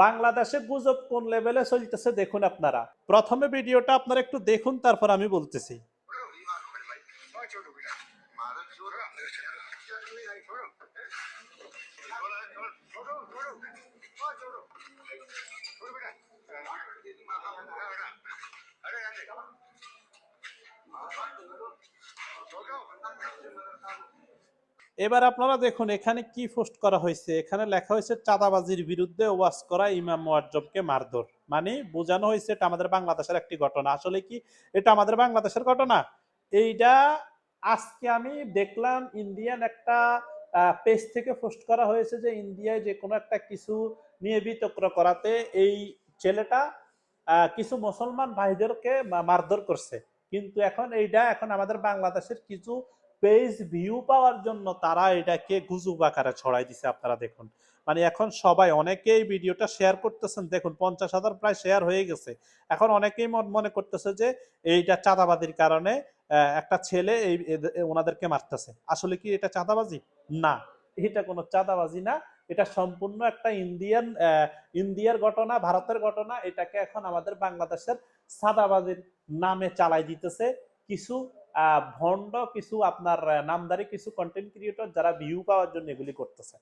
বাংলাদেশে গুজব কোন লেভেলে চলতেছে দেখুন আপনারা। প্রথমে ভিডিওটা আপনারা একটু দেখুন, তারপর আমি বলতেছি। এবার আপনারা দেখুন এখানে কি পোস্ট করা হয়েছে। এখানে লেখা হয়েছে চাঁদাবাজির বিরুদ্ধে ওয়াজ করা ইমাম মুয়াজ্জমকে মারধর। মানে বোঝানো হয়েছে এটা আমাদের বাংলাদেশের একটি ঘটনা। আসলে কি এটা আমাদের বাংলাদেশের ঘটনা? এইটা আজকে আমি দেখলাম ইন্ডিয়ান একটা পেজ থেকে পোস্ট করা হয়েছে যে ইন্ডিয়ায় যে কোনো একটা কিছু নিয়ে বিতর্ক করাতে এই ছেলেটা কিছু মুসলমান ভাইদেরকে মারধর করছে। কিন্তু এখন আমাদের বাংলাদেশের কিছু পেজ ভিউ পাওয়ার জন্য তারা এটাকে গুজব আকারে ছড়াই দিছে। আপনারা দেখুন, মানে এখন সবাই অনেকেই ভিডিওটা শেয়ার করতেছেন। দেখুন 50,000 প্রায় শেয়ার হয়ে গেছে। এখন অনেকেই মনে করতেছে যে এইটা চাঁদাবাজির কারণে একটা ছেলে ওনাদেরকে মারতেছে। আসলে কি এটা চাঁদাবাজি? না, এটা কোনো চাঁদাবাজি না। এটা সম্পূর্ণ একটা ইন্ডিয়ার ঘটনা, ভারতের ঘটনা। এটাকে এখন আমাদের বাংলাদেশের চাঁদাবাজির নামে চালাই দিতেছে কিছু ভণ্ড, কিছু আপনার নামদারি কিছু কন্টেন্ট ক্রিয়েটর, যারা ভিউ পাওয়ার জন্য এগুলি করতেছে।